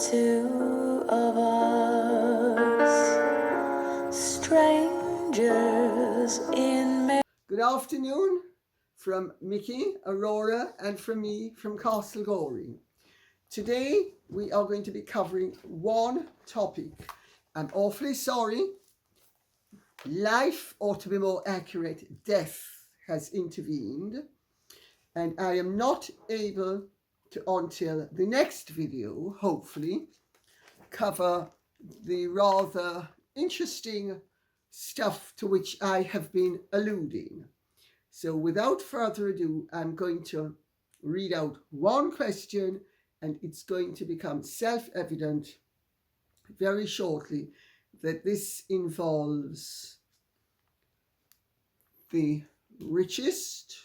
two of us, strangers in. Good afternoon from Mickey, Aurora, and from me from Castle Goring. Today we are going to be covering one topic. I'm awfully sorry. Life, or to be more accurate, death has intervened, and I am not able to, until the next video, hopefully, cover the rather interesting stuff to which I have been alluding. So without further ado, I'm going to read out one question, and it's going to become self-evident very shortly that this involves the richest,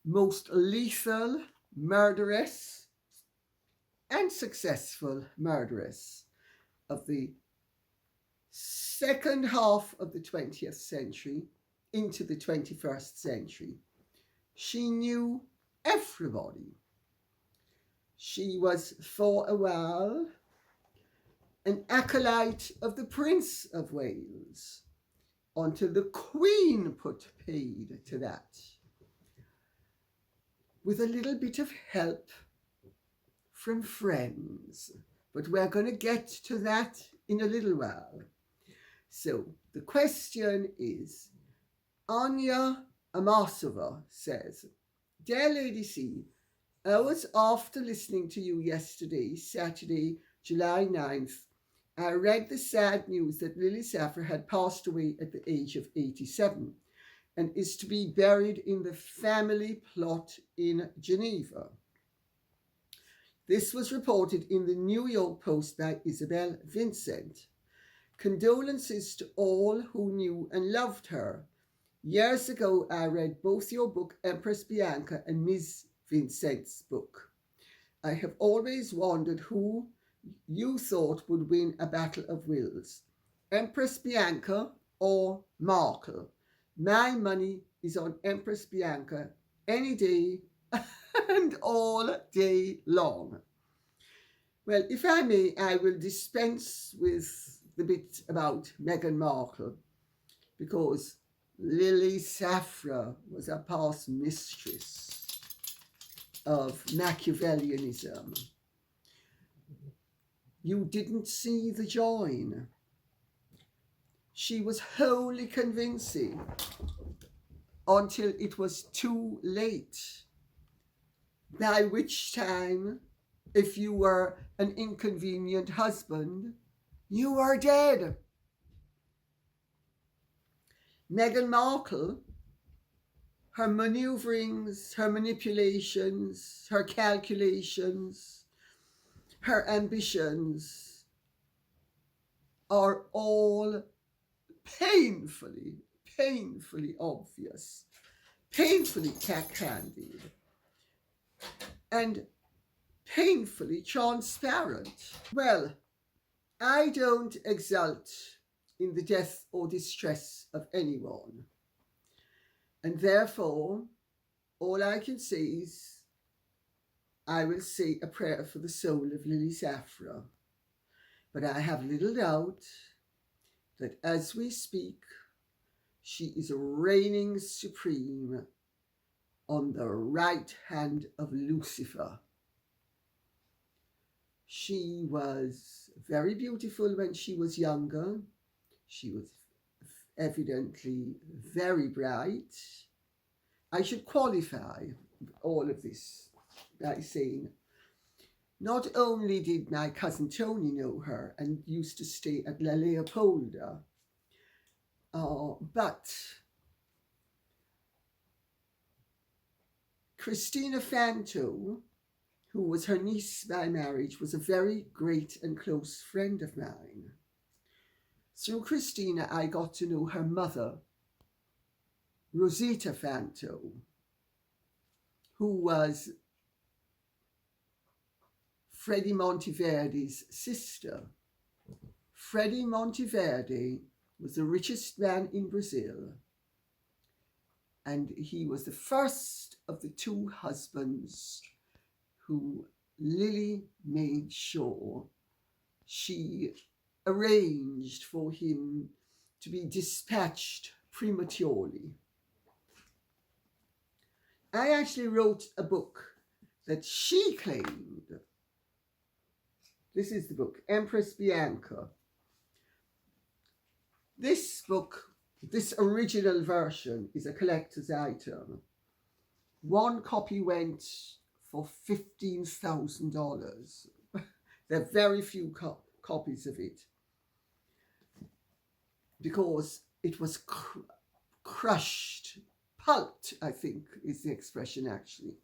most lethal murderess and successful murderess of the second half of the 20th century into the 21st century. She knew everybody. She was for a while an acolyte of the Prince of Wales until the Queen put paid to that, with a little bit of help from friends. But we're going to get to that in a little while. So the question is, Anya Amasova says, "Dear Lady C, hours after listening to you yesterday, Saturday, July 9th, I read the sad news that Lily Safra had passed away at the age of 87 and is to be buried in the family plot in Geneva. This was reported in the New York Post by Isabel Vincent. Condolences to all who knew and loved her. Years ago, I read both your book, Empress Bianca, and Ms. Vincent's book. I have always wondered who you thought would win a battle of wills, Empress Bianca or Markle. My money is on Empress Bianca any day and all day long." Well, if I may, I will dispense with the bit about Meghan Markle, because Lily Safra was a past mistress of Machiavellianism. You didn't see the join. She was wholly convincing until it was too late, by which time, if you were an inconvenient husband, you were dead. Meghan Markle, her maneuverings, her manipulations, her calculations, her ambitions are all painfully obvious, painfully cack-handed, and painfully transparent. Well, I don't exult in the death or distress of anyone, and therefore all I can say is I will say a prayer for the soul of Lily Safra. But I have little doubt that as we speak, she is reigning supreme on the right hand of Lucifer. She was very beautiful when she was younger. She was evidently very bright. I should qualify all of this by saying, not only did my cousin Tony know her and used to stay at La Leopolda, but Christina Fanto, who was her niece by marriage, was a very great and close friend of mine. Through Christina, I got to know her mother, Rosita Fanto, who was Freddy Monteverde's sister. Freddy Monteverde was the richest man in Brazil, and he was the first of the two husbands who Lily made sure she arranged for him to be dispatched prematurely. I actually wrote a book that she claimed. This is the book, Empress Bianca. This book, this original version, is a collector's item. One copy went for $15,000. There are very few copies of it because it was crushed, pulped, I think is the expression actually,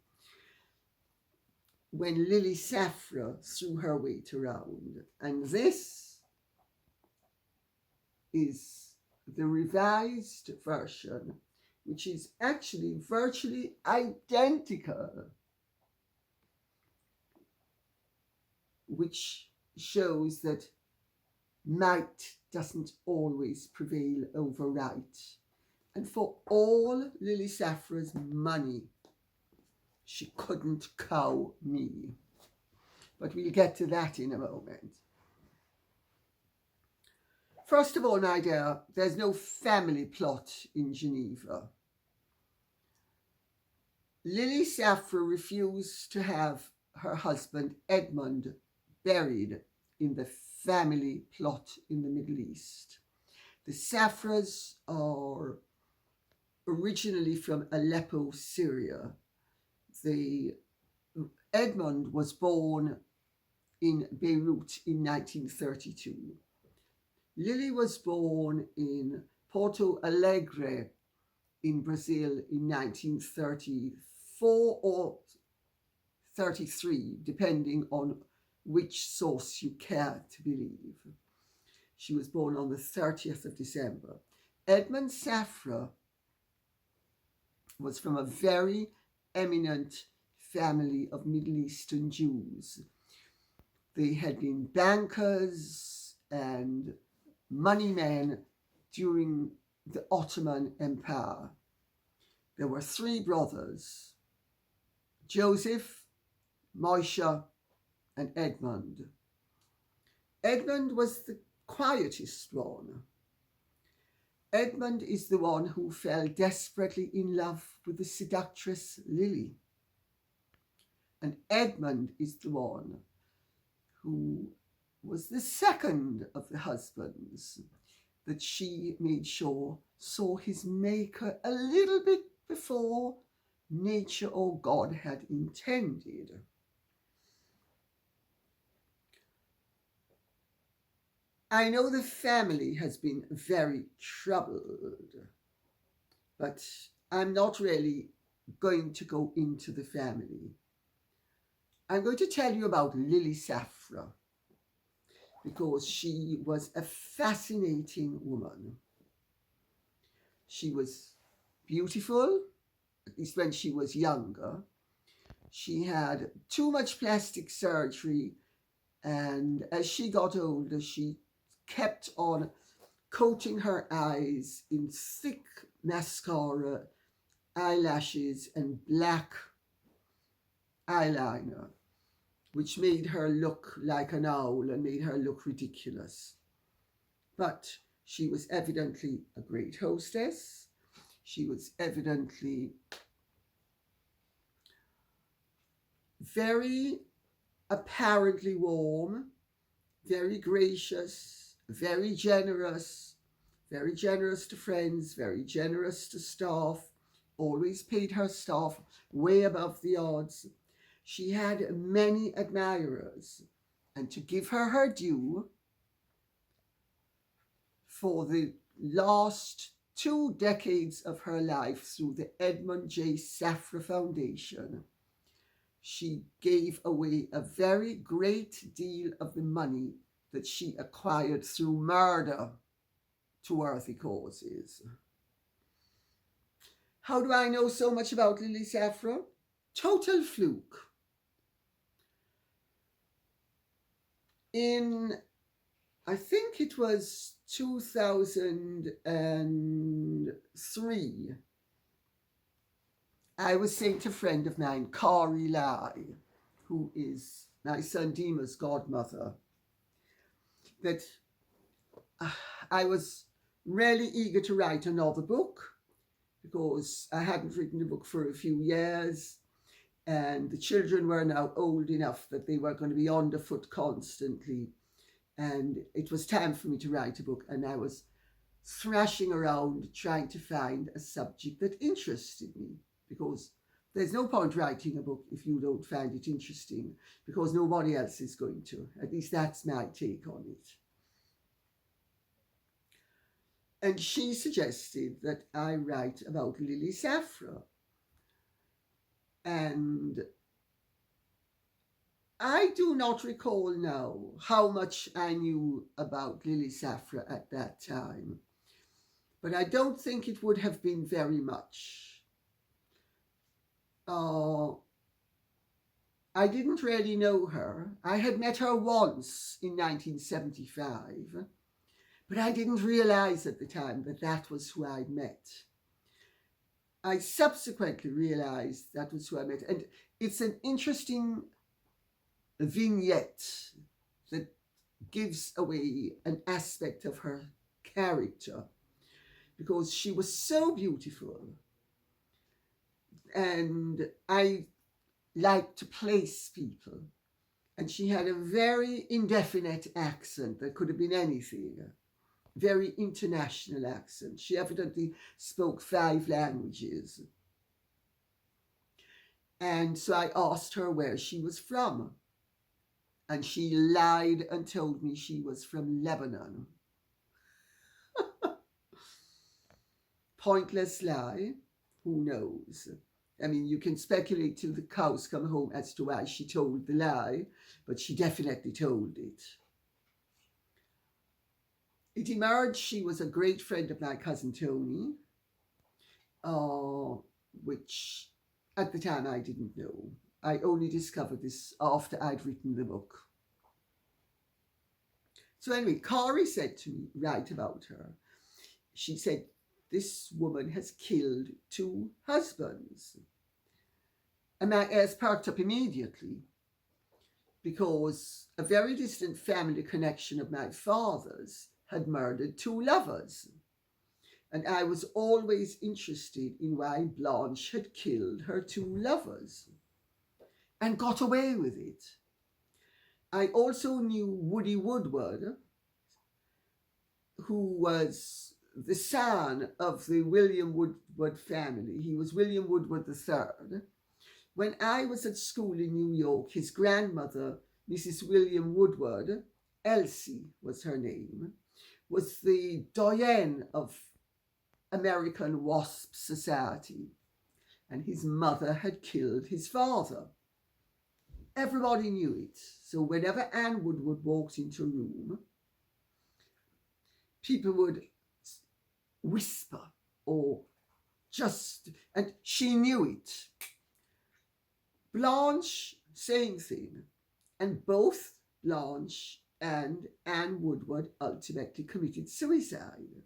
when Lily Safra threw her weight around. And this is the revised version, which is actually virtually identical, which shows that might doesn't always prevail over right. And for all Lily Safra's money, she couldn't cow me. But we'll get to that in a moment. First of all, my dear, there's no family plot in Geneva. Lily Safra refused to have her husband Edmond buried in the family plot in the Middle East. The Safras are originally from Aleppo, Syria. Edmond was born in Beirut in 1932. Lily was born in Porto Alegre in Brazil in 1934 or 33, depending on which source you care to believe. She was born on the 30th of December. Edmond Safra was from a very eminent family of Middle Eastern Jews. They had been bankers and money men during the Ottoman Empire. There were three brothers, Joseph, Moshe, and Edmond. Edmond was the quietest one. Edmond is the one who fell desperately in love with the seductress Lily. And Edmond is the one who was the second of the husbands that she made sure saw his maker a little bit before nature or God had intended. I know the family has been very troubled, but I'm not really going to go into the family. I'm going to tell you about Lily Safra, because she was a fascinating woman. She was beautiful, at least when she was younger. She had too much plastic surgery, and as she got older, she kept on coating her eyes in thick mascara, eyelashes, and black eyeliner, which made her look like an owl and made her look ridiculous. But she was evidently a great hostess. She was evidently very apparently warm, very gracious, very generous to friends, very generous to staff, always paid her staff way above the odds. She had many admirers, and to give her her due, for the last 2 decades of her life through the Edmond J. Safra Foundation, she gave away a very great deal of the money that she acquired through murder to worthy causes. How do I know so much about Lily Safra? Total fluke. In, I think it was 2003, I was saying to a friend of mine, Corey Lai, who is my son Dima's godmother, that I was really eager to write another book because I hadn't written a book for a few years, and the children were now old enough that they were going to be underfoot constantly, and it was time for me to write a book, and I was thrashing around trying to find a subject that interested me, because there's no point writing a book if you don't find it interesting, because nobody else is going to. At least that's my take on it. And she suggested that I write about Lily Safra. And I do not recall now how much I knew about Lily Safra at that time, but I don't think it would have been very much. I didn't really know her. I had met her once in 1975, but I didn't realize at the time that that was who I'd met. I subsequently realized that was who I met, and it's an interesting vignette that gives away an aspect of her character, because she was so beautiful, and I like to place people, and she had a very indefinite accent that could have been anything, very international accent. She evidently spoke 5 languages. And so I asked her where she was from, and she lied and told me she was from Lebanon. Pointless lie, who knows? I mean, you can speculate till the cows come home as to why she told the lie, but she definitely told it. It emerged she was a great friend of my cousin Tony, which at the time I didn't know. I only discovered this after I'd written the book. So anyway, Corrie said to me, write about her. She said, this woman has killed 2 husbands. And my ears perked up immediately, because a very distant family connection of my father's had murdered 2 lovers. And I was always interested in why Blanche had killed her 2 lovers and got away with it. I also knew Woody Woodward, who was the son of the William Woodward family. He was William Woodward III. When I was at school in New York, his grandmother, Mrs. William Woodward, Elsie was her name, was the doyenne of American WASP Society, and his mother had killed his father. Everybody knew it. So whenever Anne Woodward walked into a room, people would whisper or just, and she knew it. Blanche, same thing. And both Blanche and Anne Woodward ultimately committed suicide.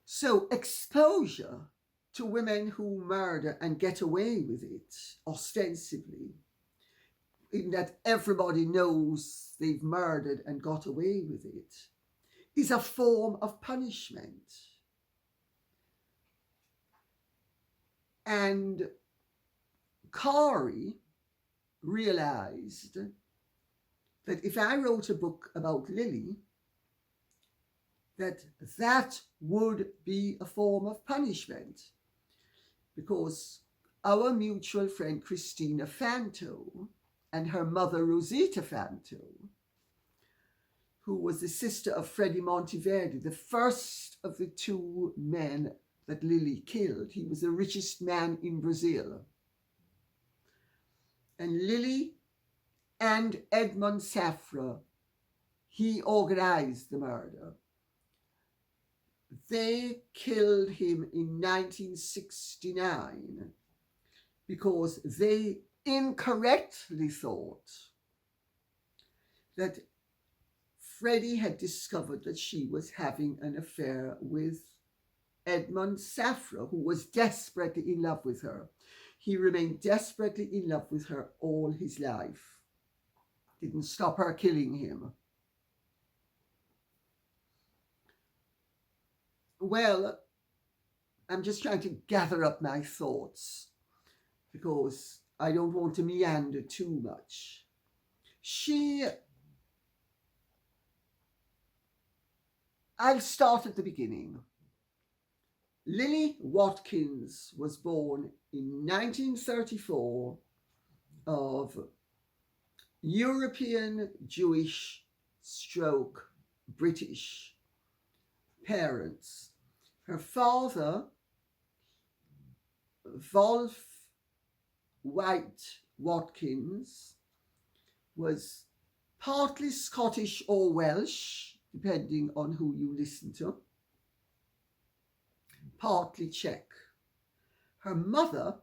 So exposure to women who murder and get away with it, ostensibly, in that everybody knows they've murdered and got away with it, is a form of punishment. And Corrie realized that if I wrote a book about Lily, that would be a form of punishment, because our mutual friend Christina Fanto and her mother Rosita Fanto, who was the sister of Freddy Monteverde, the first of the 2 men that Lily killed. He was the richest man in Brazil. And Lily and Edmond Safra, he organized the murder. They killed him in 1969 because they incorrectly thought that Freddy had discovered that she was having an affair with Edmond Safra, who was desperately in love with her. He remained desperately in love with her all his life. Didn't stop her killing him. Well, I'm just trying to gather up my thoughts because I don't want to meander too much. I'll start at the beginning. Lily Watkins was born in 1934 of European Jewish stroke British parents. Her father, Wolf White Watkins, was partly Scottish or Welsh, depending on who you listen to, partly Czech. Her mother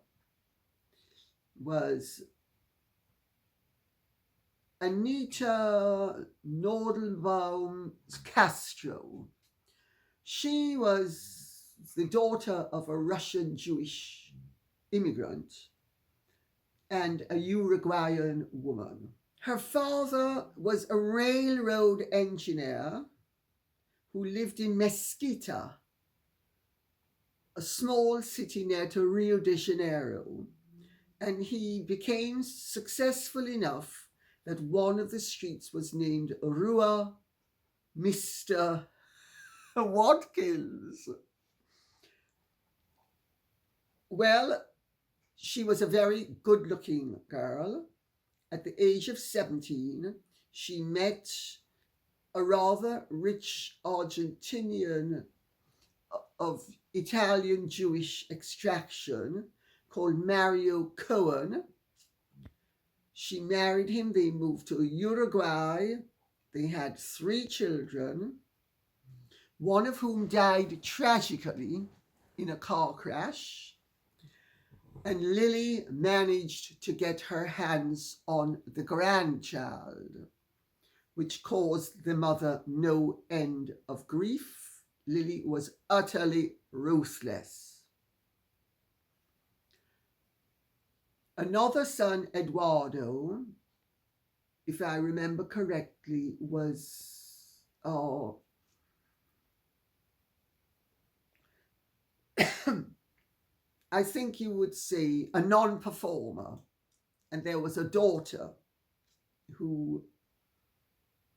was Anita Nordelbaum Castro. She was the daughter of a Russian Jewish immigrant and a Uruguayan woman. Her father was a railroad engineer who lived in Mesquita, a small city near to Rio de Janeiro, and he became successful enough that one of the streets was named Rua Mr. Watkins. Well, she was a very good-looking girl. At the age of 17, she met a rather rich Argentinian of Italian Jewish extraction called Mario Cohen. She married him. They moved to Uruguay. They had 3 children, one of whom died tragically in a car crash. And Lily managed to get her hands on the grandchild, which caused the mother no end of grief. Lily was utterly ruthless. Another son, Eduardo, if I remember correctly, was I think you would say a non-performer. And there was a daughter who,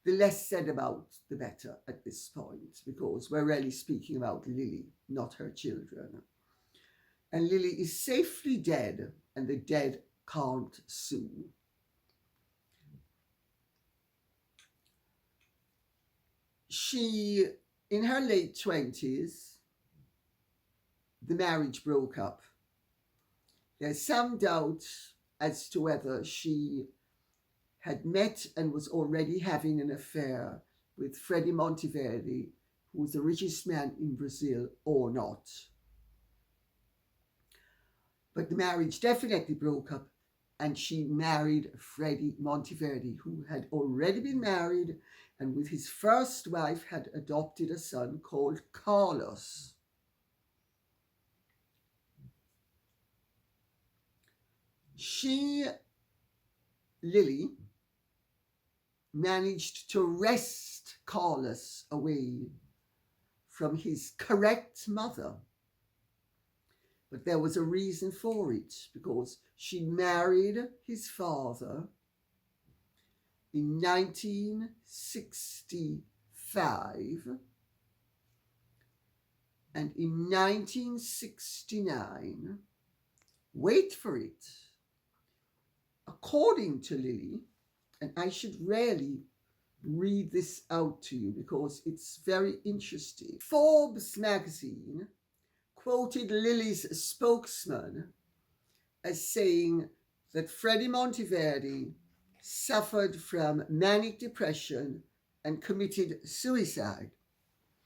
the less said about, the better at this point, because we're really speaking about Lily, not her children. And Lily is safely dead, and the dead can't sue. She, in her late 20s, the marriage broke up. There's some doubt as to whether she had met and was already having an affair with Freddy Monteverde, who was the richest man in Brazil, or not. But the marriage definitely broke up, and she married Freddy Monteverde, who had already been married and with his first wife had adopted a son called Carlos. Lily, managed to wrest Carlos away from his correct mother. But there was a reason for it, because she married his father in 1965, and in 1969, wait for it, according to Lily, and I should really read this out to you because it's very interesting. Forbes magazine quoted Lily's spokesman as saying that Freddy Monteverde suffered from manic depression and committed suicide.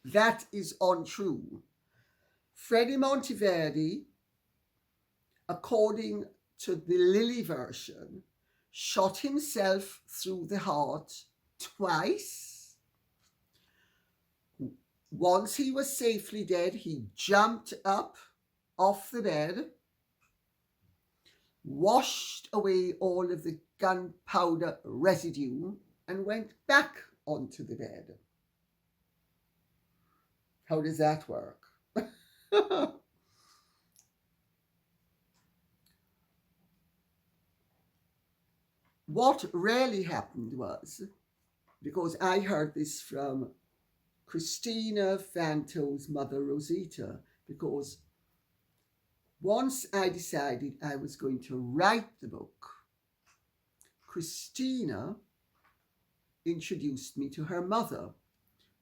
That is untrue. Freddy Monteverde, according to the Lily version, shot himself through the heart twice. Once he was safely dead, he jumped up off the bed washed away all of the gunpowder residue, and went back onto the bed. How does that work? What really happened was, because I heard this from Christina Fanto's mother, Rosita, because once I decided I was going to write the book, Christina introduced me to her mother,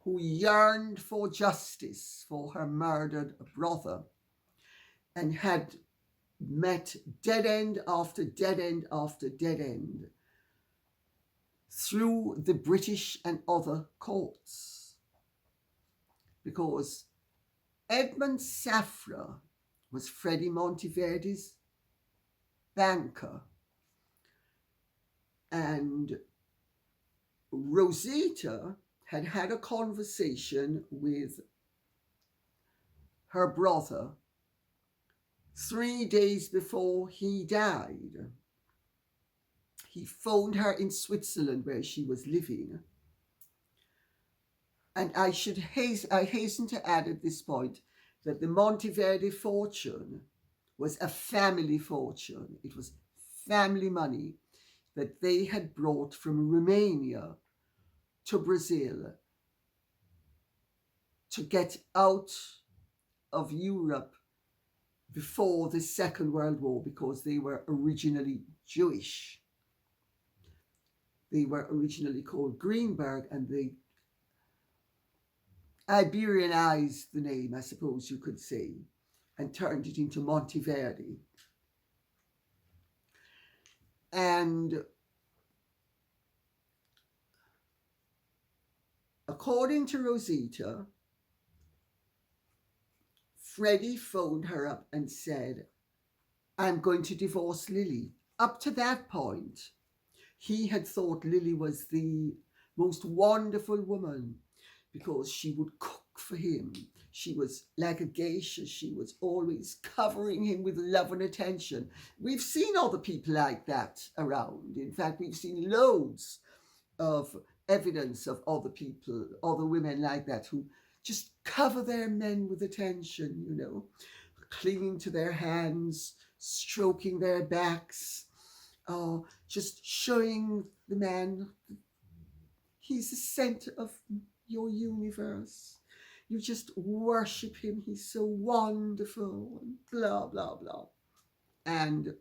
who yearned for justice for her murdered brother and had met dead end after dead end after dead end through the British and other courts. Because Edmond Safra was Freddy Monteverde's banker, and Rosita had had a conversation with her brother 3 days before he died. He phoned her in Switzerland, where she was living. And I hasten to add at this point that the Monteverde fortune was a family fortune. It was family money that they had brought from Romania to Brazil to get out of Europe before the Second World War, because they were originally Jewish. They were originally called Green Beret, and they Iberianized the name, I suppose you could say, and turned it into Monteverde. And according to Rosita, Freddy phoned her up and said, "I'm going to divorce Lily." Up to that point, he had thought Lily was the most wonderful woman because she would cook for him. She was like a geisha. She was always covering him with love and attention. We've seen other people like that around. In fact, we've seen loads of evidence of other people, other women like that, who just cover their men with attention, you know, clinging to their hands, stroking their backs, just showing the man he's the center of your universe. You just worship him. He's so wonderful, and blah, blah, blah. And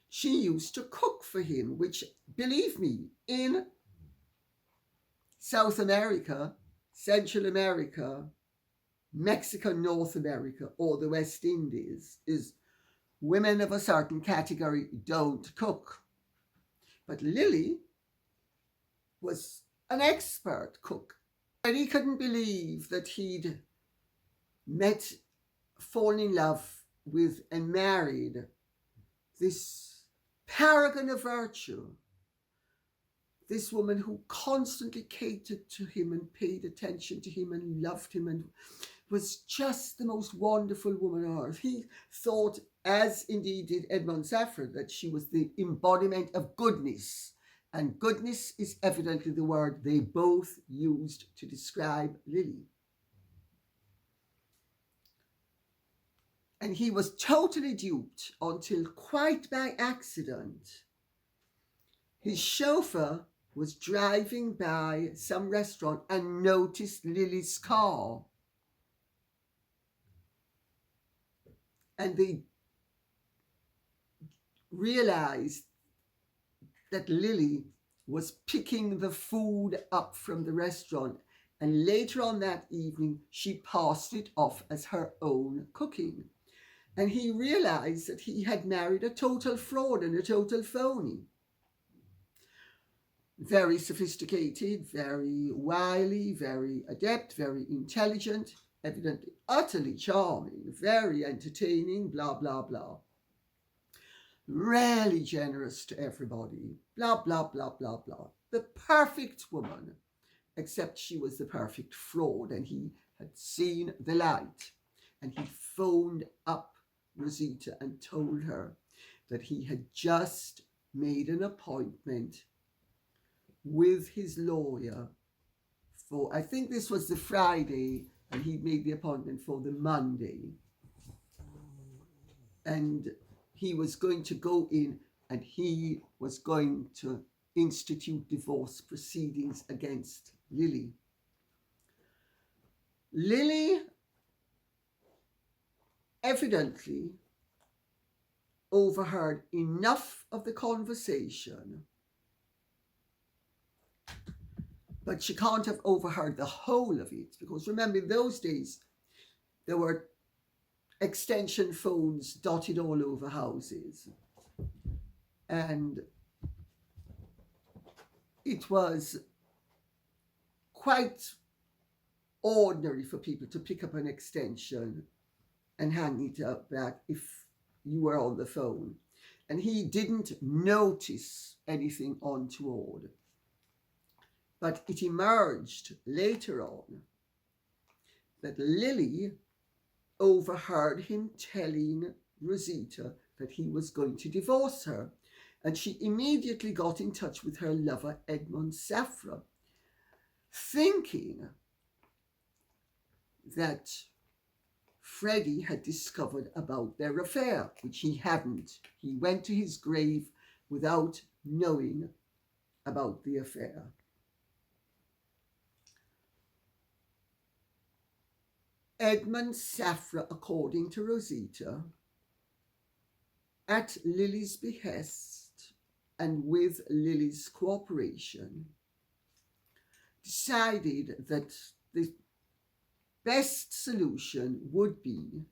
she used to cook for him, which, believe me, in South America, Central America, Mexico, North America, or the West Indies, is women of a certain category don't cook. But Lily was an expert cook. And he couldn't believe that he'd fallen in love with and married this paragon of virtue, this woman who constantly catered to him and paid attention to him and loved him and was just the most wonderful woman on earth. He thought, as indeed did Edmond Safra, that she was the embodiment of goodness. And goodness is evidently the word they both used to describe Lily. And he was totally duped until, quite by accident, his chauffeur was driving by some restaurant and noticed Lily's car. And they realized that Lily was picking the food up from the restaurant, and later on that evening she passed it off as her own cooking. And he realized that he had married a total fraud and a total phony. Very sophisticated, very wily, very adept, very intelligent, evidently utterly charming, very entertaining, blah, blah, blah. Really generous to everybody, blah, blah, blah, blah, blah. The perfect woman, except she was the perfect fraud, and he had seen the light. And he phoned up Rosita and told her that he had just made an appointment with his lawyer for, I think this was the Friday, and he'd made the appointment for the Monday. And he was going to go in and he was going to institute divorce proceedings against Lily. Lily evidently overheard enough of the conversation, but she can't have overheard the whole of it, because remember, in those days there were extension phones dotted all over houses, and it was quite ordinary for people to pick up an extension and hang it up back if you were on the phone. And he didn't notice anything untoward. But it emerged later on that Lily overheard him telling Rosita that he was going to divorce her. And she immediately got in touch with her lover, Edmond Safra, thinking that Freddy had discovered about their affair, which he hadn't. He went to his grave without knowing about the affair. Edmond Safra, according to Rosita, at Lily's behest and with Lily's cooperation, decided that the best solution would be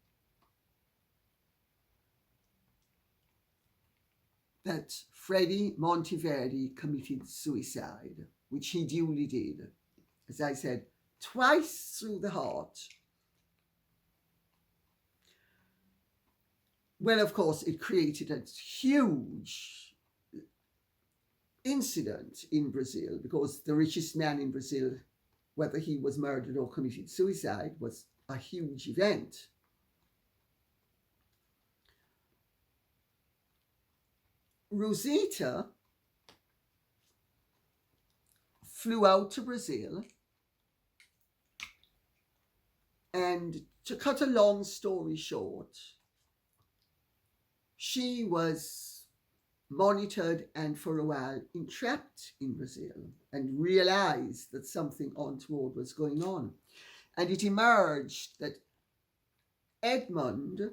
that Freddy Monteverde committed suicide, which he duly did, as I said, twice through the heart. Well, of course, it created a huge incident in Brazil, because the richest man in Brazil, whether he was murdered or committed suicide, was a huge event. Rosita flew out to Brazil, and to cut a long story short, she was monitored and for a while entrapped in Brazil, and realized that something untoward was going on. And it emerged that Edmond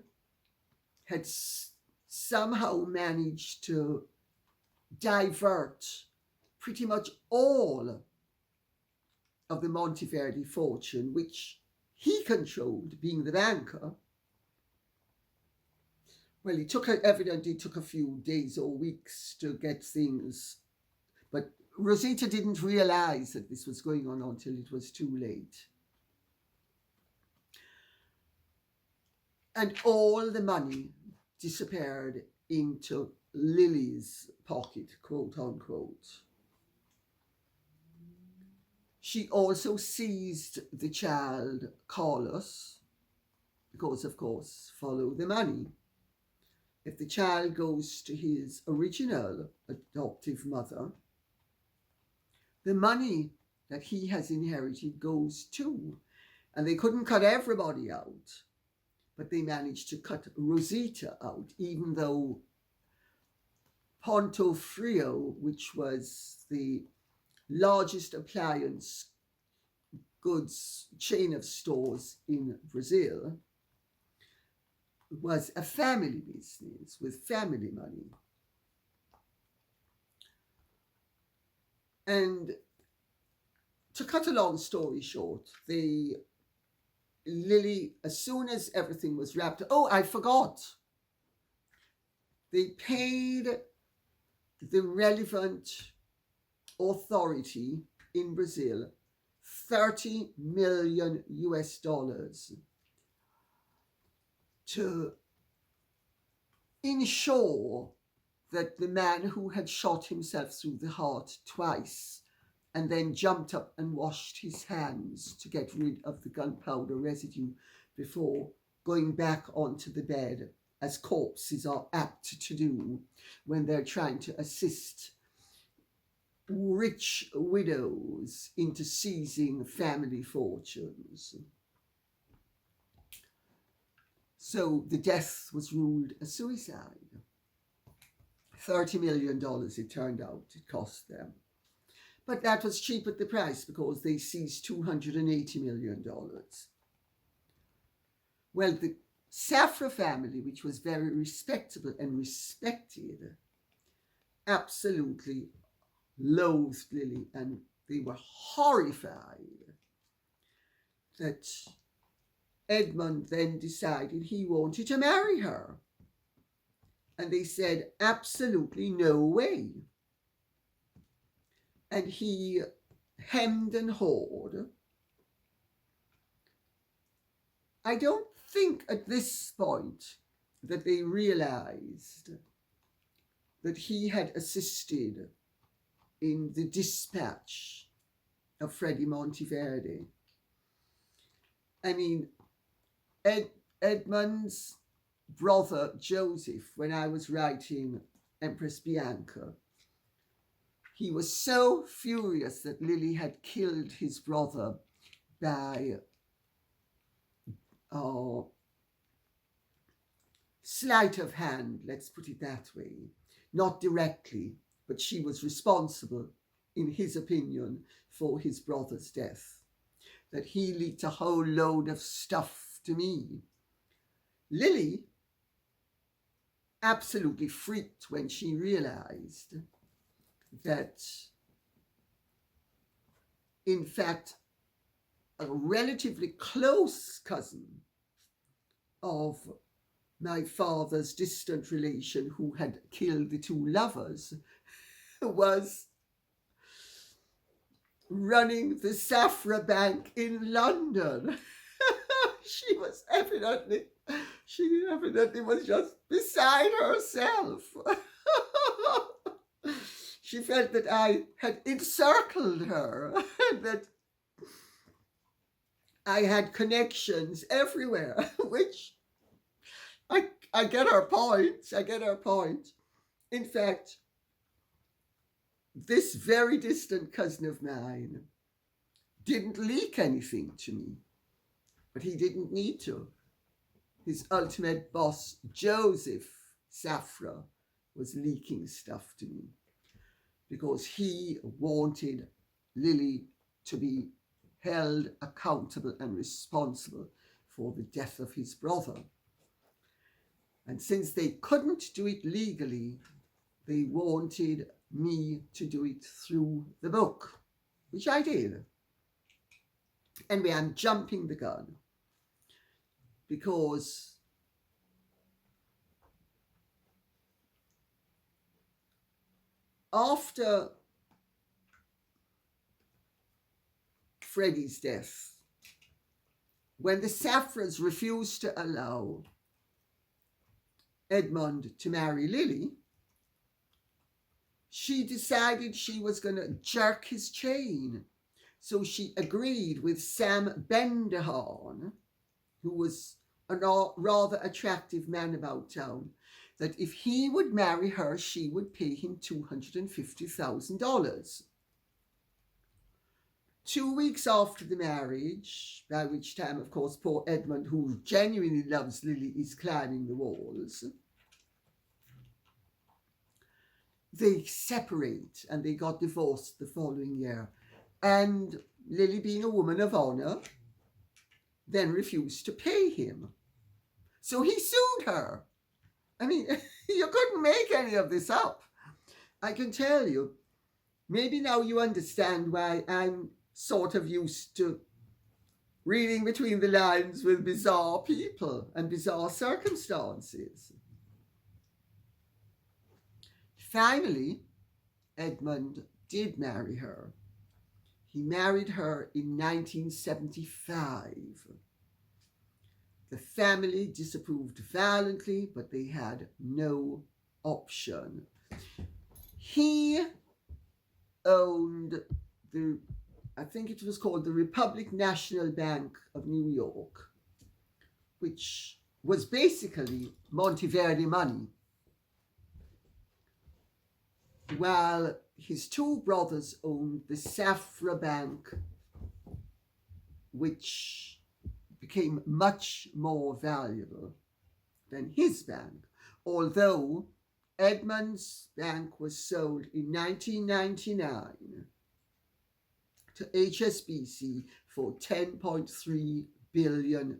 had somehow managed to divert pretty much all of the Monteverde fortune, which he controlled, being the banker. Well, evidently took a few days or weeks to get things, but Rosita didn't realize that this was going on until it was too late. And all the money disappeared into Lily's pocket, quote unquote. She also seized the child, Carlos, because, of course, follow the money. If the child goes to his original adoptive mother, the money that he has inherited goes too. And they couldn't cut everybody out, but they managed to cut Rosita out, even though Ponto Frio, which was the largest appliance goods chain of stores in Brazil, was a family business with family money. And to cut a long story short, Lily, as soon as everything was wrapped, I forgot. They paid the relevant authority in Brazil $30 million to ensure that the man who had shot himself through the heart twice and then jumped up and washed his hands to get rid of the gunpowder residue before going back onto the bed as corpses are apt to do when they're trying to assist rich widows into seizing family fortunes. So the death was ruled a suicide. $30 million it turned out it cost them. But that was cheap at the price because they seized $280 million. Well, the Safra family, which was very respectable and respected, absolutely loathed Lily, and they were horrified that Edmond then decided he wanted to marry her. And they said, absolutely no way. And he hemmed and hawed. I don't think at this point that they realized that he had assisted in the dispatch of Freddy Monteverde. I mean, Edmond's brother Joseph, when I was writing Empress Bianca, he was so furious that Lily had killed his brother by sleight of hand, let's put it that way. Not directly, but she was responsible, in his opinion, for his brother's death. That he leaked a whole load of stuff to me. Lily absolutely freaked when she realized that, in fact, a relatively close cousin of my father's distant relation who had killed the two lovers was running the Safra Bank in London. She evidently was just beside herself. She felt that I had encircled her, that I had connections everywhere, which I get her point. In fact, this very distant cousin of mine didn't leak anything to me, but he didn't need to. His ultimate boss, Joseph Safra, was leaking stuff to me because he wanted Lily to be held accountable and responsible for the death of his brother. And since they couldn't do it legally, they wanted me to do it through the book, which I did. Anyway, I'm jumping the gun because after Freddy's death, when the Safras refused to allow Edmond to marry Lily, she decided she was going to jerk his chain. So she agreed with Sam Benderhorn, who was a rather attractive man about town, that if he would marry her, she would pay him $250,000. 2 weeks after the marriage, by which time, of course, poor Edmond, who genuinely loves Lily, is climbing the walls, they separate and they got divorced the following year. And Lily, being a woman of honor, then refused to pay him. So he sued her. I mean, you couldn't make any of this up. I can tell you, maybe now you understand why I'm sort of used to reading between the lines with bizarre people and bizarre circumstances. Finally, Edmond did marry her. He married her in 1975. The family disapproved violently, but they had no option. He owned I think it was called the Republic National Bank of New York, which was basically Monteverde money, while his two brothers owned the Safra Bank, which became much more valuable than his bank, although Edmond's bank was sold in 1999 to HSBC for $10.3 billion,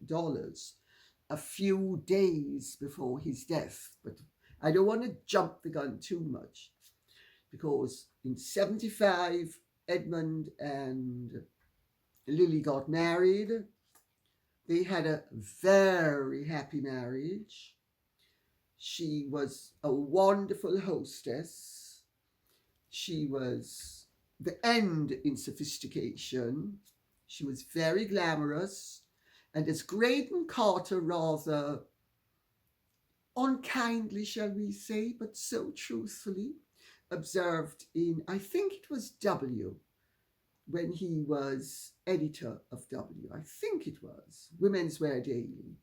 a few days before his death. But I don't want to jump the gun too much, because in 1975, Edmond and Lily got married. They had a very happy marriage. She was a wonderful hostess. She was the end in sophistication. She was very glamorous. And as Graydon Carter rather unkindly, shall we say, but so truthfully, observed in, I think it was W, when he was editor of W, I think it was, Women's Wear Daily.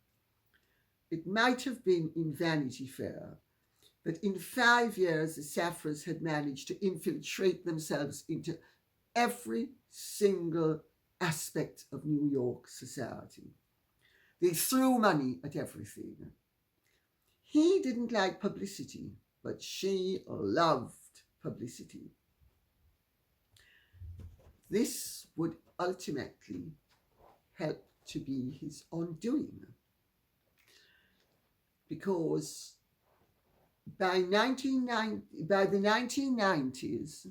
It might have been in Vanity Fair, but in 5 years, the Safras had managed to infiltrate themselves into every single aspect of New York society. They threw money at everything. He didn't like publicity, but she loved publicity. This would ultimately help to be his undoing, because by the 1990s,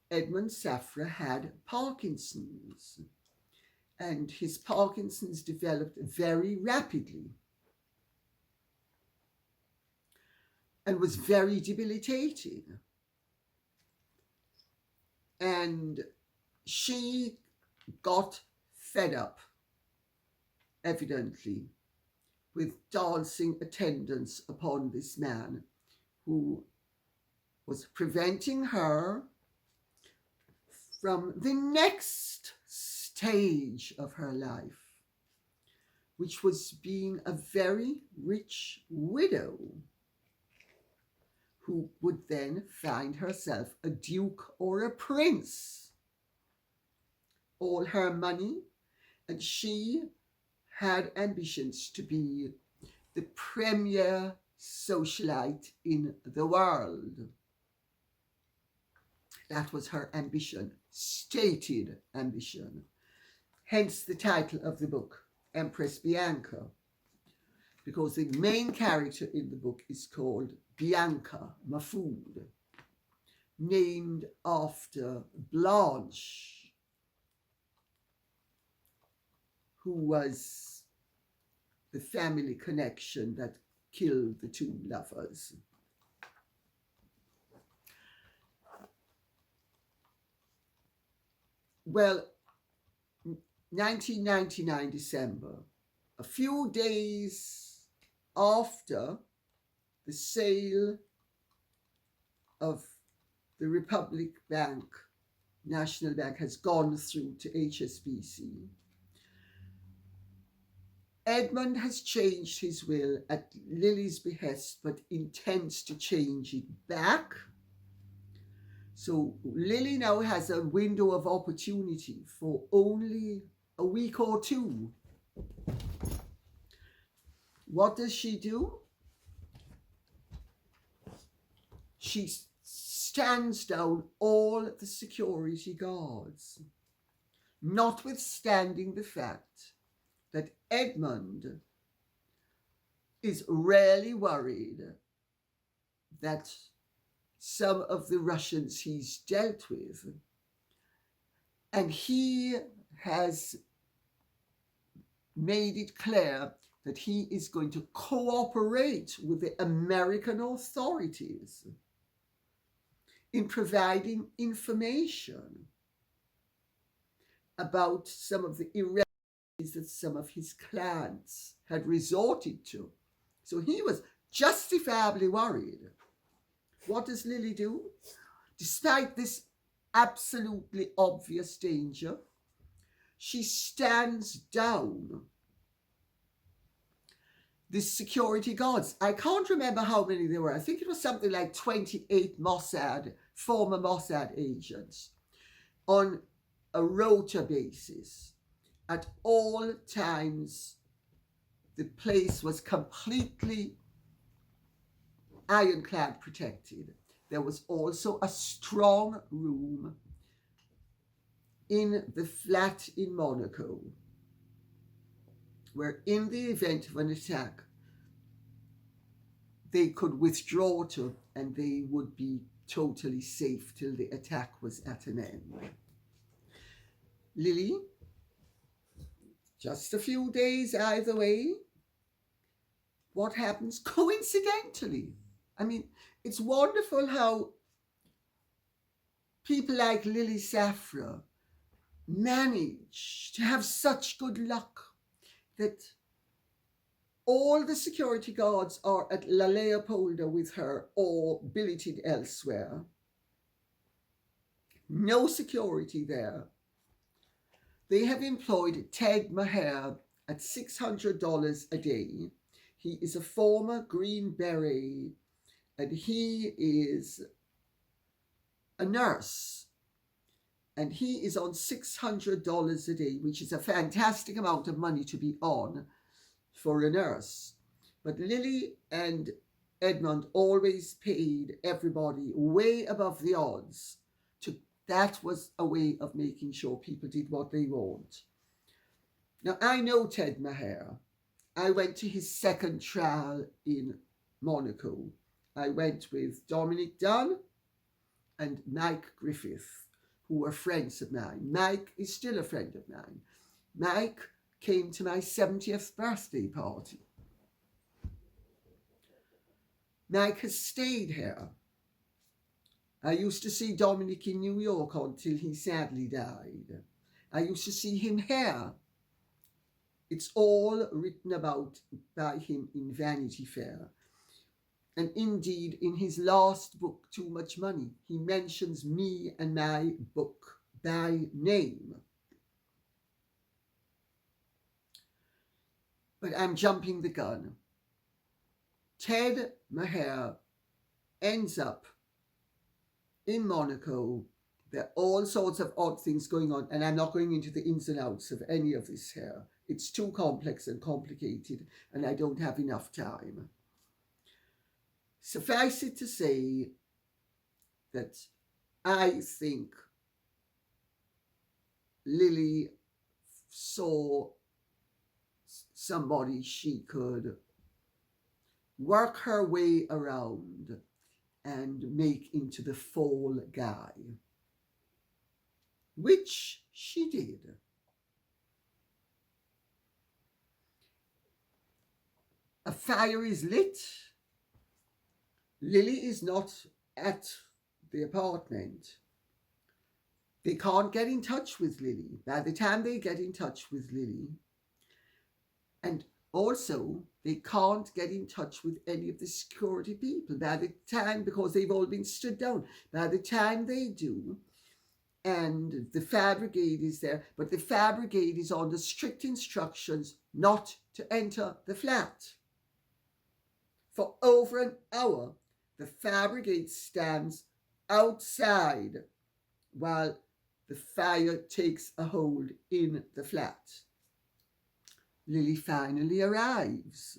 Edmond Safra had Parkinson's, and his Parkinson's developed very rapidly and was very debilitating. And she got fed up, evidently, with dancing attendance upon this man who was preventing her from the next stage of her life, which was being a very rich widow who would then find herself a duke or a prince. All her money, and she had ambitions to be the premier socialite in the world. That was her ambition, stated ambition. Hence the title of the book, Empress Bianca, because the main character in the book is called Bianca, my food, named after Blanche, who was the family connection that killed the two lovers. Well, 1999 December, a few days after the sale of the Republic Bank, National Bank, has gone through to HSBC, Edmond has changed his will at Lily's behest, but intends to change it back. So Lily now has a window of opportunity for only a week or two. What does she do? She stands down all the security guards, notwithstanding the fact that Edmond is really worried that some of the Russians he's dealt with, and he has made it clear that he is going to cooperate with the American authorities in providing information about some of the irregularities that some of his clients had resorted to. So he was justifiably worried. What does Lily do? Despite this absolutely obvious danger, she stands down the security guards, I can't remember how many there were. I think it was something like 28 former Mossad agents on a rota basis. At all times, the place was completely ironclad protected. There was also a strong room in the flat in Monaco, where in the event of an attack, they could withdraw to and they would be totally safe till the attack was at an end. Lily, just a few days either way, what happens coincidentally? I mean, it's wonderful how people like Lily Safra manage to have such good luck that all the security guards are at La Leopolda with her or billeted elsewhere. No security there. They have employed Ted Maher at $600 a day. He is a former Green Beret and he is a nurse. And he is on $600 a day, which is a fantastic amount of money to be on for a nurse. But Lily and Edmond always paid everybody way above the odds. That was a way of making sure people did what they want. Now, I know Ted Maher. I went to his second trial in Monaco. I went with Dominick Dunne and Mike Griffith, who were friends of mine. Mike is still a friend of mine. Mike came to my 70th birthday party. Mike has stayed here. I used to see Dominic in New York until he sadly died. I used to see him here. It's all written about by him in Vanity Fair. And indeed, in his last book, Too Much Money, he mentions me and my book by name. But I'm jumping the gun. Ted Maher ends up in Monaco. There are all sorts of odd things going on, and I'm not going into the ins and outs of any of this here. It's too complex and complicated, and I don't have enough time. Suffice it to say that I think Lily saw somebody she could work her way around and make into the fall guy, which she did. A fire is lit. Lily is not at the apartment. They can't get in touch with Lily. By the time they get in touch with Lily, and also they can't get in touch with any of the security people by the time, because they've all been stood down. By the time they do, and the fire brigade is there, but the fire brigade is under strict instructions not to enter the flat. For over an hour, the fire brigade stands outside while the fire takes a hold in the flat. Lily finally arrives.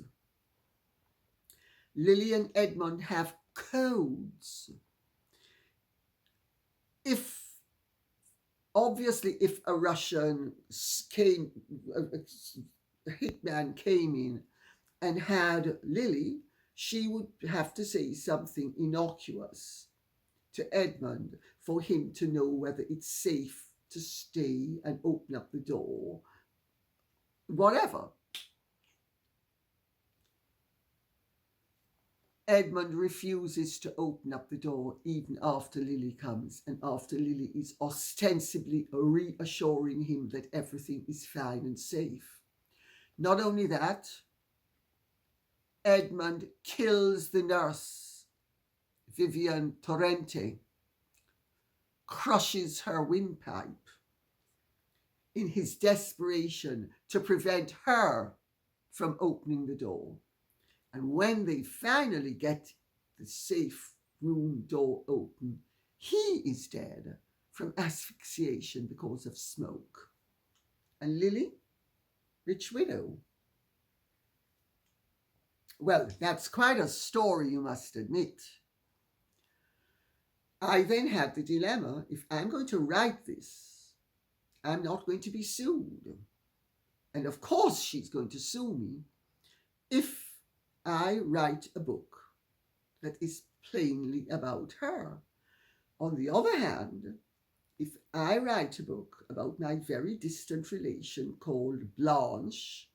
Lily and Edmond have codes. If a Russian hitman came in and had Lily, she would have to say something innocuous to Edmond for him to know whether it's safe to stay and open up the door. Whatever. Edmond refuses to open up the door even after Lily comes and after Lily is ostensibly reassuring him that everything is fine and safe. Not only that, Edmond kills the nurse, Vivian Torrente, crushes her windpipe in his desperation to prevent her from opening the door. And when they finally get the safe room door open, he is dead from asphyxiation because of smoke. And Lily, rich widow. Well, that's quite a story, you must admit. I then had the dilemma, if I'm going to write this, I'm not going to be sued. And of course she's going to sue me if I write a book that is plainly about her. On the other hand, if I write a book about my very distant relation called Blanche,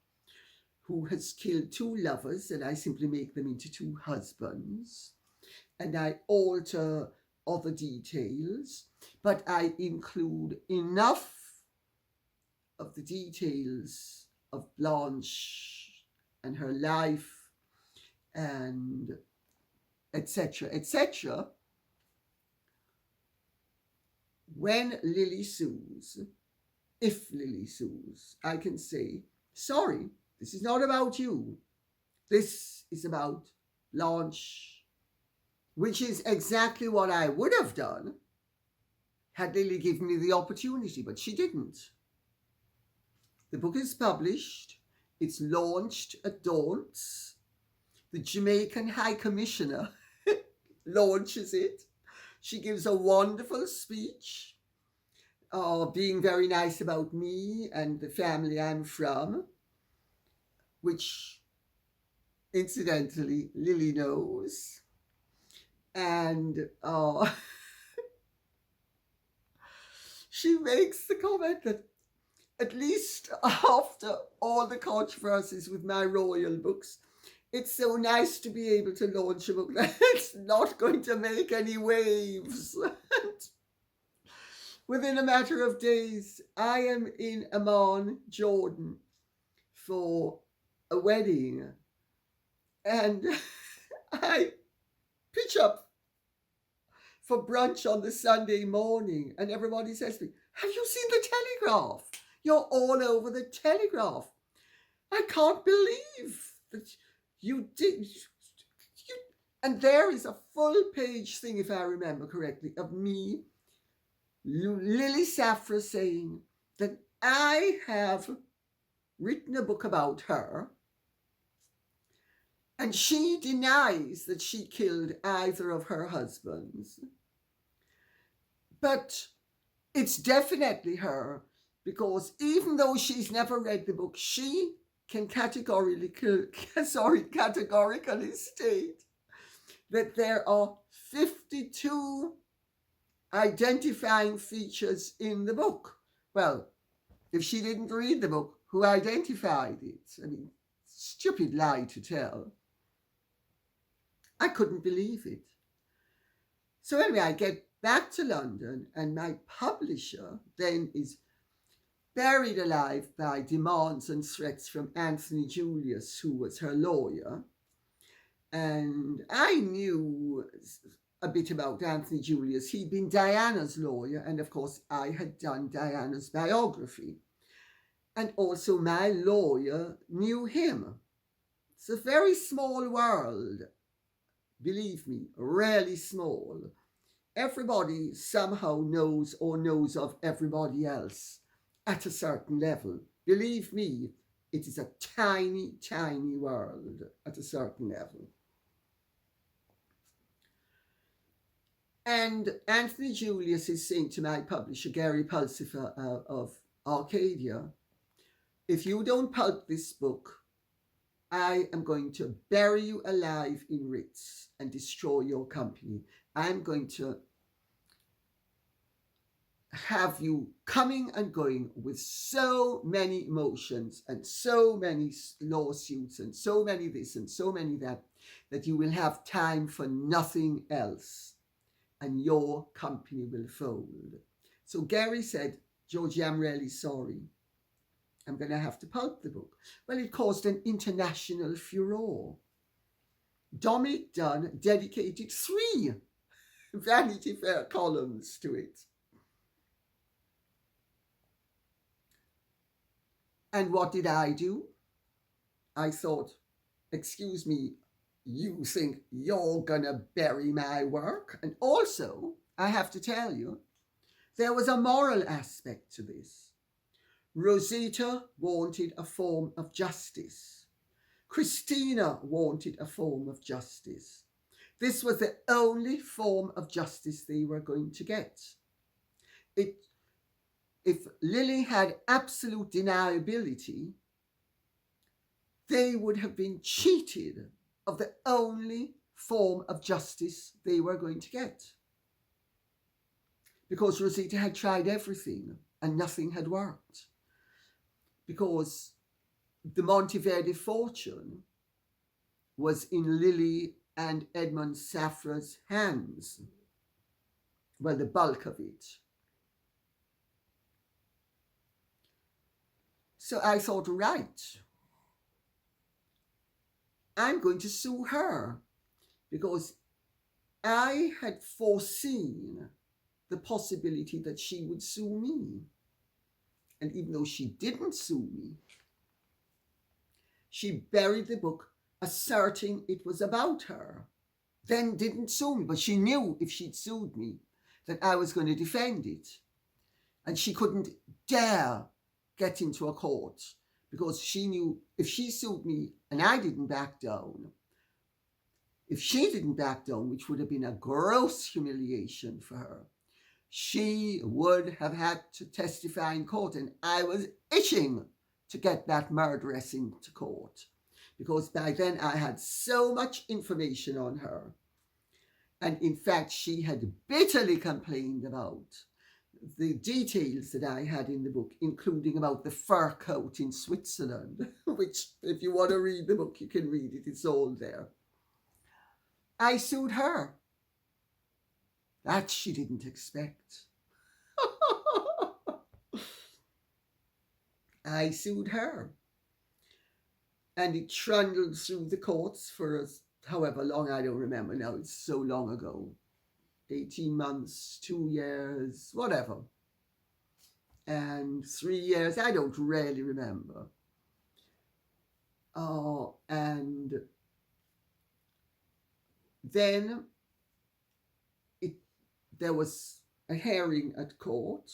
who has killed two lovers, and I simply make them into two husbands, and I alter other details, but I include enough of the details of Blanche and her life and etc., etc. When Lily sues, if Lily sues, I can say, sorry, this is not about you. This is about Blanche, which is exactly what I would have done had Lily given me the opportunity, but she didn't. The book is published. It's launched at Daunt's. The Jamaican High Commissioner launches it. She gives a wonderful speech, being very nice about me and the family I'm from, which, incidentally, Lily knows. And she makes the comment that at least after all the controversies with my royal books, it's so nice to be able to launch a book that's not going to make any waves. Within a matter of days, I am in Amman, Jordan, for a wedding. And I pitch up for brunch on the Sunday morning, and everybody says to me, have you seen the Telegraph? You're all over the Telegraph. I can't believe that you did. And there is a full page thing, if I remember correctly, of me, Lily Safra, saying that I have written a book about her, and she denies that she killed either of her husbands. But it's definitely her, because even though she's never read the book, she can categorically state that there are 52 identifying features in the book. Well, if she didn't read the book, who identified it? I mean, stupid lie to tell. I couldn't believe it. So anyway, I get back to London, and my publisher then is buried alive by demands and threats from Anthony Julius, who was her lawyer. And I knew a bit about Anthony Julius. He'd been Diana's lawyer, and of course I had done Diana's biography. And also my lawyer knew him. It's a very small world, believe me, really small. Everybody somehow knows or knows of everybody else at a certain level. Believe me, it is a tiny, tiny world at a certain level. And Anthony Julius is saying to my publisher, Gary Pulsifer of Arcadia, if you don't pulp this book, I am going to bury you alive in Ritz and destroy your company. I'm going to have you coming and going with so many motions and so many lawsuits and so many this and so many that, that you will have time for nothing else and your company will fold. So Gary said, Georgie, I'm really sorry. I'm going to have to pulp the book. Well, it caused an international furore. Dominick Dunne dedicated 3 Vanity Fair columns to it. And what did I do? I thought, excuse me, you think you're gonna bury my work? And also, I have to tell you, there was a moral aspect to this. Rosita wanted a form of justice. Christina wanted a form of justice. This was the only form of justice they were going to get. If Lily had absolute deniability, they would have been cheated of the only form of justice they were going to get. Because Rosita had tried everything and nothing had worked. Because the Monteverde fortune was in Lily and Edmond Safra's hands. Well, the bulk of it. So I thought, right, I'm going to sue her, because I had foreseen the possibility that she would sue me. And even though she didn't sue me, she buried the book asserting it was about her, then didn't sue me. But she knew if she'd sued me that I was going to defend it. And she couldn't dare get into a court, because she knew if she sued me and I didn't back down, if she didn't back down, which would have been a gross humiliation for her, she would have had to testify in court. And I was itching to get that murderess into court, because by then I had so much information on her. And in fact, she had bitterly complained about the details that I had in the book, including about the fur coat in Switzerland, which, if you want to read the book, you can read it. It's all there. I sued her. That she didn't expect. I sued her. And it trundled through the courts for however long, I don't remember now, it's so long ago. 18 months, 2 years, whatever. And 3 years, I don't really remember. And then there was a hearing at court,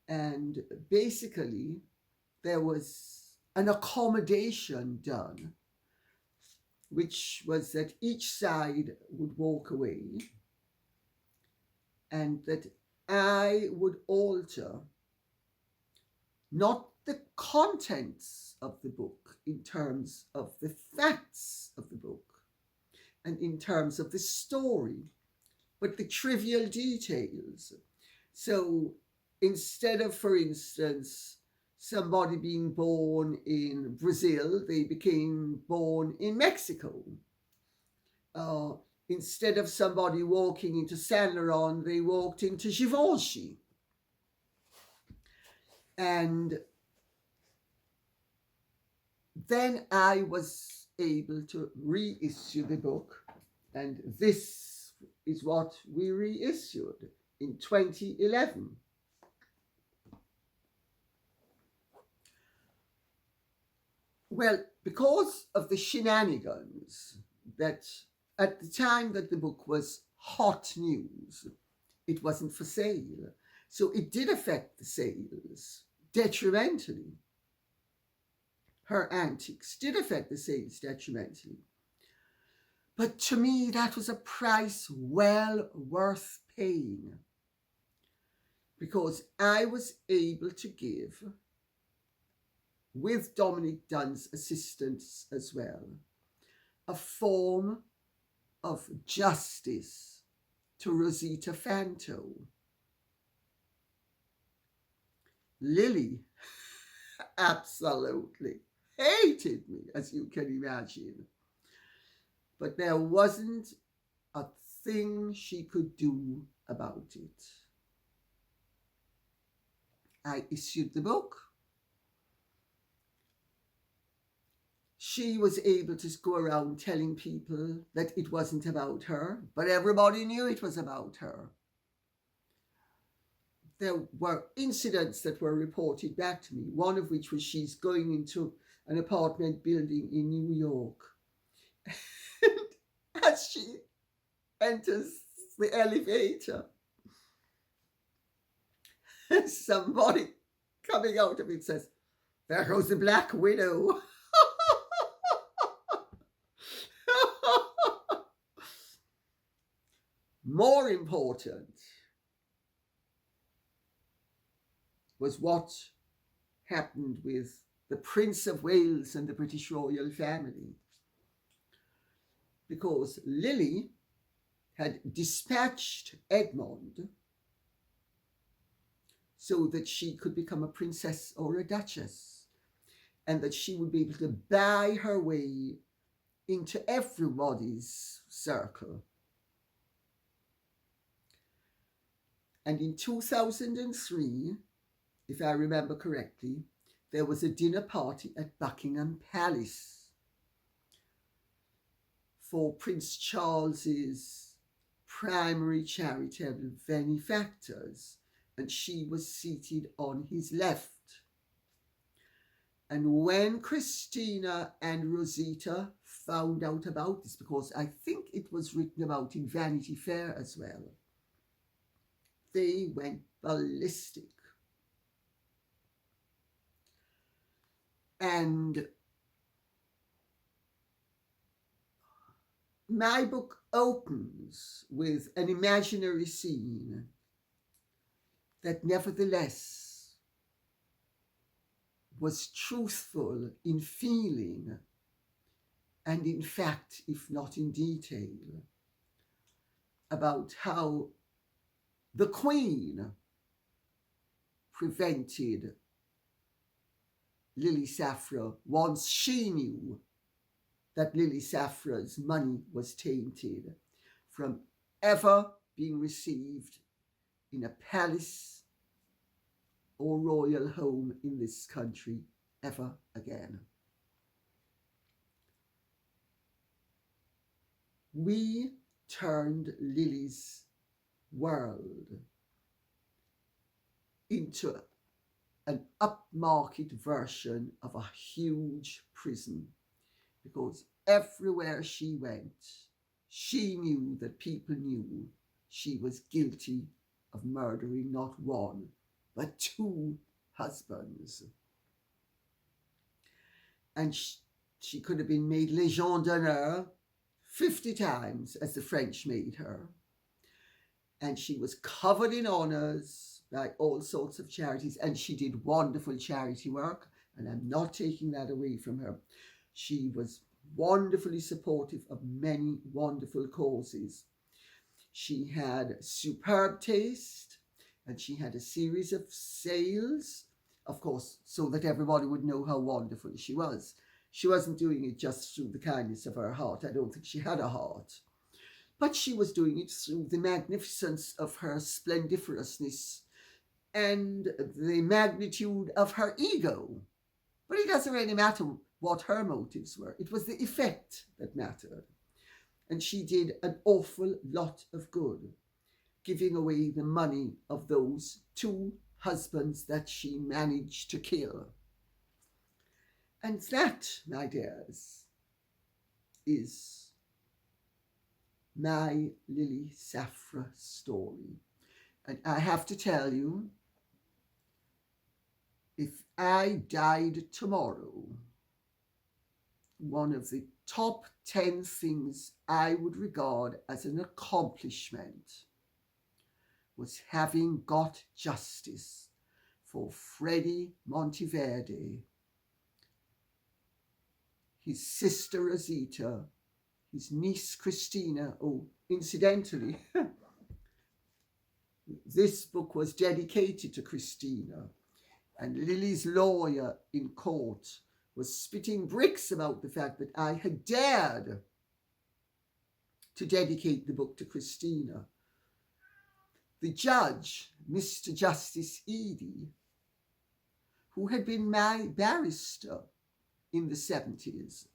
and basically there was an accommodation done, which was that each side would walk away and that I would alter not the contents of the book in terms of the facts of the book and in terms of the story, but the trivial details. So instead of, for instance, somebody being born in Brazil, they became born in Mexico. Instead of somebody walking into Saint Laurent, they walked into Givenchy. And then I was able to reissue the book, and this is what we reissued in 2011. Well, because of the shenanigans that at the time that the book was hot news, it wasn't for sale. So it did affect the sales detrimentally. Her antics did affect the sales detrimentally. But to me, that was a price well worth paying, because I was able to give, with Dominick Dunne's assistance as well, a form of justice to Rosita Fanto. Lily absolutely hated me, as you can imagine. But there wasn't a thing she could do about it. I issued the book. She was able to go around telling people that it wasn't about her, but everybody knew it was about her. There were incidents that were reported back to me, one of which was she's going into an apartment building in New York, As she enters the elevator, somebody coming out of it says, "There goes the Black Widow." More important was what happened with the Prince of Wales and the British royal family. Because Lily had dispatched Edmond so that she could become a princess or a duchess, and that she would be able to buy her way into everybody's circle. And in 2003, if I remember correctly, there was a dinner party at Buckingham Palace for Prince Charles's primary charitable benefactors, and she was seated on his left. And when Christina and Rosita found out about this, because I think it was written about in Vanity Fair as well, they went ballistic. And my book opens with an imaginary scene that nevertheless was truthful in feeling and in fact, if not in detail, about how the Queen prevented Lily Safra once she knew that Lily Safra's money was tainted from ever being received in a palace or royal home in this country ever again. We turned Lily's world into an upmarket version of a huge prison, because everywhere she went, she knew that people knew she was guilty of murdering not one, but two husbands. And she could have been made Légion d'honneur 50 times, as the French made her. And she was covered in honours by all sorts of charities, and she did wonderful charity work, and I'm not taking that away from her. She was wonderfully supportive of many wonderful causes. She had superb taste, and she had a series of sales, of course, so that everybody would know how wonderful she was. She wasn't doing it just through the kindness of her heart. I don't think she had a heart. But she was doing it through the magnificence of her splendiferousness and the magnitude of her ego. But it doesn't really matter what her motives were. It was the effect that mattered. And she did an awful lot of good, giving away the money of those two husbands that she managed to kill. And that, my dears, is my Lily Safra story. And I have to tell you, if I died tomorrow, one of the top 10 things I would regard as an accomplishment was having got justice for Freddy Monteverde, his sister Rosita, his niece Christina. Oh, incidentally, this book was dedicated to Christina, and Lily's lawyer in court was spitting bricks about the fact that I had dared to dedicate the book to Christina. The judge, Mr. Justice Edie, who had been my barrister in the 70s,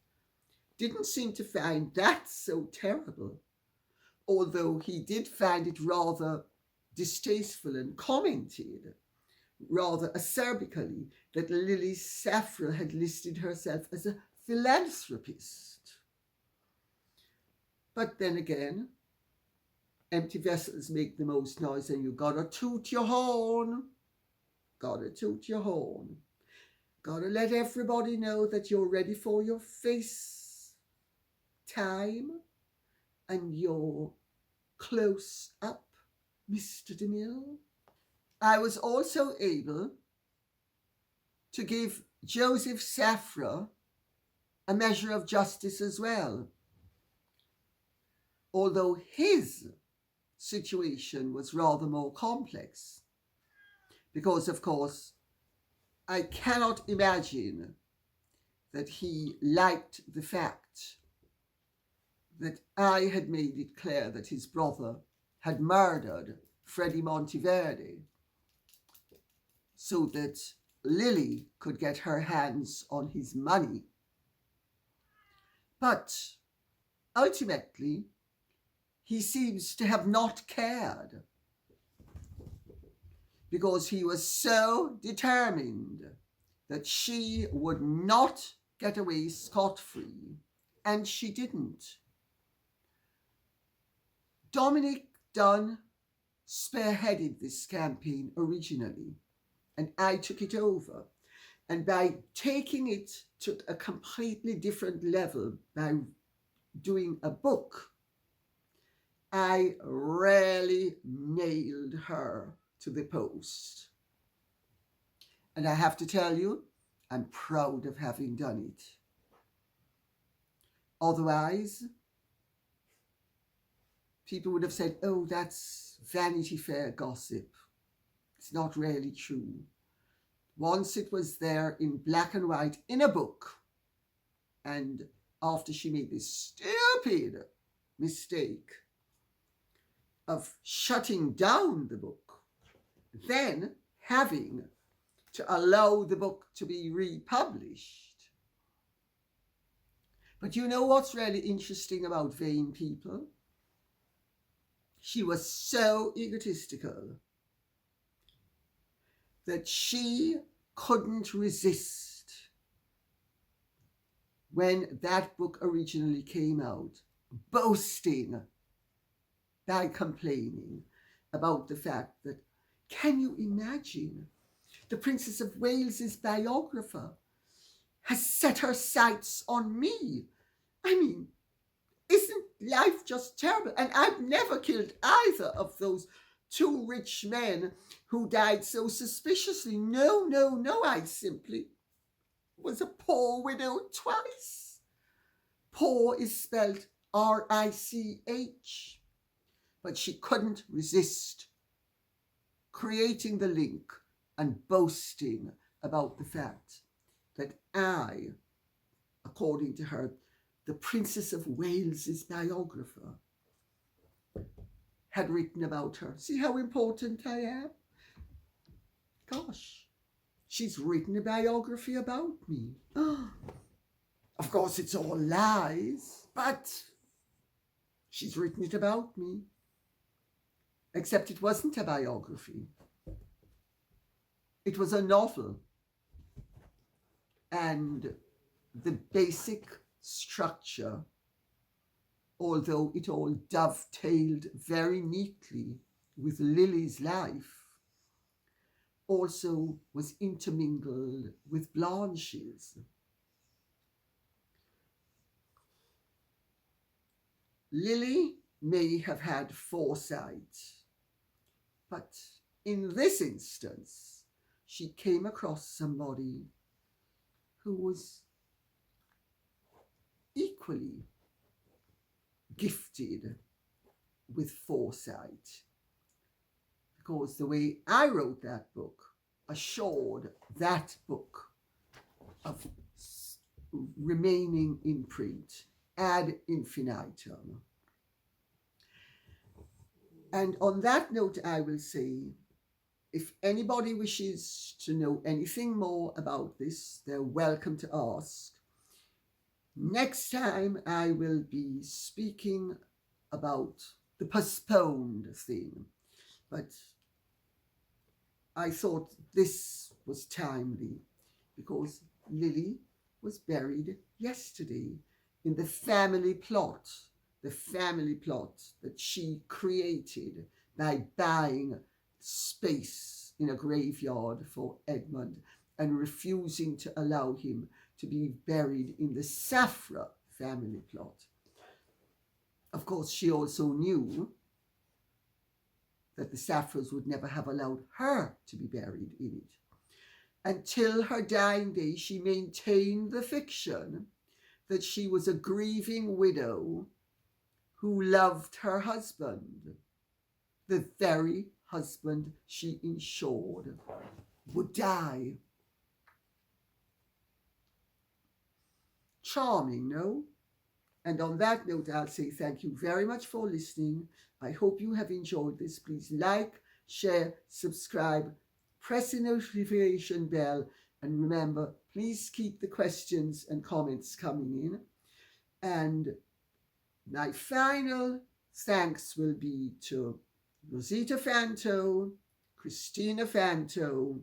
didn't seem to find that so terrible, although he did find it rather distasteful and commented rather acerbically that Lily Safra had listed herself as a philanthropist. But then again, empty vessels make the most noise, and you gotta toot your horn. Gotta toot your horn. Gotta let everybody know that you're ready for your face time and your close up, Mr. DeMille. I was also able to give Joseph Safra a measure of justice as well, although his situation was rather more complex, because of course I cannot imagine that he liked the fact that I had made it clear that his brother had murdered Freddy Monteverde so that Lily could get her hands on his money. But ultimately, he seems to have not cared, because he was so determined that she would not get away scot-free, and she didn't. Dominick Dunne spearheaded this campaign originally, and I took it over. And by taking it to a completely different level, by doing a book, I really nailed her to the post. And I have to tell you, I'm proud of having done it. Otherwise, people would have said, oh, that's Vanity Fair gossip. It's not really true. Once it was there in black and white in a book, and after she made this stupid mistake of shutting down the book, then having to allow the book to be republished. But you know what's really interesting about vain people? She was so egotistical that she couldn't resist, when that book originally came out, boasting by complaining about the fact that, can you imagine, the Princess of Wales's biographer has set her sights on me? I mean, isn't life just terrible? And I've never killed either of those two rich men who died so suspiciously. No, I simply was a poor widow twice. Poor is spelled R-I-C-H. But she couldn't resist creating the link and boasting about the fact that I, according to her, the Princess of Wales's biographer, had written about her. See how important I am? Gosh, she's written a biography about me. Of course, it's all lies, but she's written it about me. Except it wasn't a biography. It was a novel. And the basic structure, although it all dovetailed very neatly with Lily's life, also was intermingled with Blanche's. Lily may have had foresight, but in this instance, she came across somebody who was equally gifted with foresight, because the way I wrote that book assured that book of remaining in print ad infinitum. And on that note, I will say, if anybody wishes to know anything more about this, they're welcome to ask. Next time I will be speaking about the postponed thing, but I thought this was timely because Lily was buried yesterday in the family plot the family plot that she created by buying space in a graveyard for Edmond and refusing to allow him to be buried in the Safra family plot. Of course, she also knew that the Safras would never have allowed her to be buried in it. Until her dying day, she maintained the fiction that she was a grieving widow who loved her husband, the very husband she ensured would die. Charming, no? And on that note, I'll say thank you very much for listening. I hope you have enjoyed this. Please like, share, subscribe, press the notification bell, and remember, please keep the questions and comments coming in. And my final thanks will be to Rosita Fanto, Christina Fanto,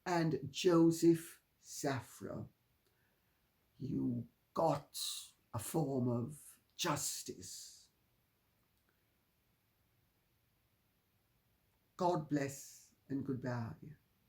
and Joseph Safra. You got a form of justice. God bless and goodbye.